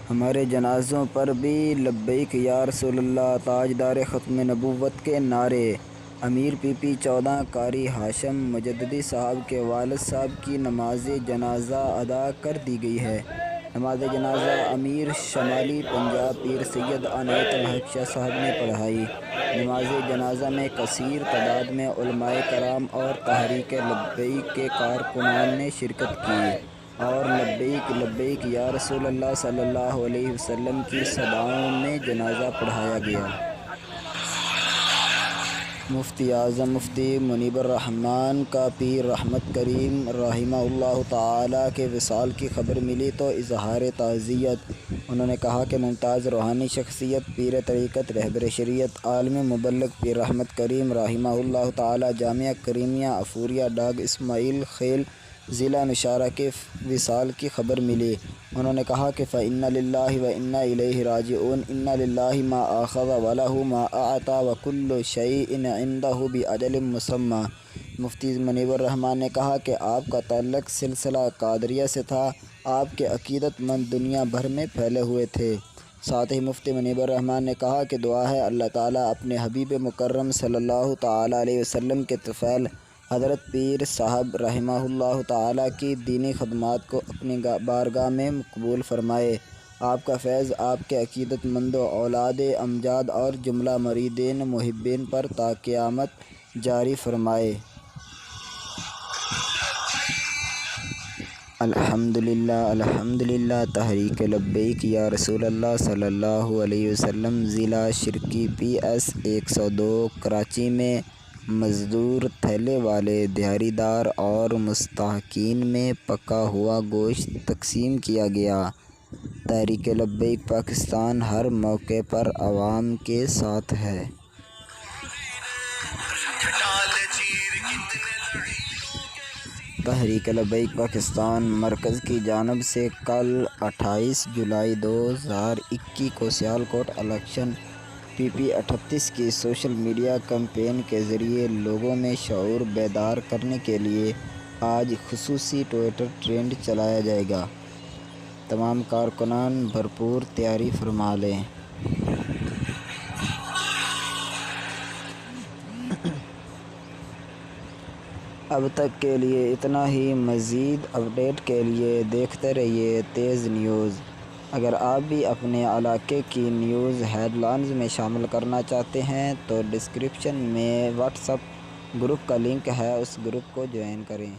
ہمارے جنازوں پر بھی لبیک یا رسول اللہ تاجدار ختم نبوت کے نعرے۔ امیر پی پی 14 قاری ہاشم مجددی صاحب کے والد صاحب کی نماز جنازہ ادا کر دی گئی ہے۔ نماز جنازہ امیر شمالی پنجاب پیر سید عنایت الحق شاہ صاحب نے پڑھائی۔ نماز جنازہ میں کثیر تعداد میں علماء کرام اور تحریک لبیک کے کارکنان نے شرکت کی اور لبیک لبیک یا رسول اللہ صلی اللہ علیہ وسلم کی صداؤں میں جنازہ پڑھایا گیا۔ مفتی اعظم مفتی منیب الرحمن کا پیر رحمت کریم رحمہ اللہ تعالی کے وصال کی خبر ملی تو اظہار تعزیت۔ انہوں نے کہا کہ ممتاز روحانی شخصیت پیر طریقت رہبر شریعت عالم مبلغ پیر رحمت کریم رحمہ اللہ تعالی جامعہ کریمیہ افوریہ ڈاگ اسماعیل خیل ضلع نوشہرہ کے وصال کی خبر ملی۔ انہوں نے کہا کہ فَإِنَّ لِلَّهِ وَإِنَّا إِلَيْهِ رَاجِعُونَ إِنَّ لِلَّهِ مَا أَخَذَ وَلَهُ مَا أَعْطَى وَكُلُّ شَيْءٍ عِندَهُ بِأَجَلٍ مُّسَمًّى۔ مفتی منیب الرحمن نے کہا کہ آپ کا تعلق سلسلہ قادریہ سے تھا۔ آپ کے عقیدت مند دنیا بھر میں پھیلے ہوئے تھے۔ ساتھ ہی مفتی منیب الرحمن نے کہا کہ دعا ہے اللہ تعالیٰ اپنے حبیب مکرم صلی اللہ تعالیٰ علیہ وسلم کے طفیل حضرت پیر صاحب رحمہ اللہ تعالیٰ کی دینی خدمات کو اپنی بارگاہ میں قبول فرمائے۔ آپ کا فیض آپ کے عقیدت مندوں اولاد امجاد اور جملہ مریدین محبین پر تا قیامت جاری فرمائے۔ الحمدللہ تحریک لبیک یا رسول اللہ صلی اللہ علیہ وسلم ضلع شرکی پی ایس 102 کراچی میں مزدور تھیلے والے دہاڑی دار اور مستحقین میں پکا ہوا گوشت تقسیم کیا گیا۔ تحریک لبیک پاکستان ہر موقع پر عوام کے ساتھ ہے۔ تحریک لبیک پاکستان مرکز کی جانب سے کل 28 جولائی 2021 کو سیالکوٹ الیکشن پی پی 38 کی سوشل میڈیا کمپین کے ذریعے لوگوں میں شعور بیدار کرنے کے لیے آج خصوصی ٹوئٹر ٹرینڈ چلایا جائے گا۔ تمام کارکنان بھرپور تیاری فرما لیں۔ اب تک کے لیے اتنا ہی۔ مزید اپڈیٹ کے لیے دیکھتے رہیے تیز نیوز۔ اگر آپ بھی اپنے علاقے کی نیوز ہیڈ لائنز میں شامل کرنا چاہتے ہیں تو ڈسکرپشن میں واٹس ایپ گروپ کا لنک ہے، اس گروپ کو جوائن کریں۔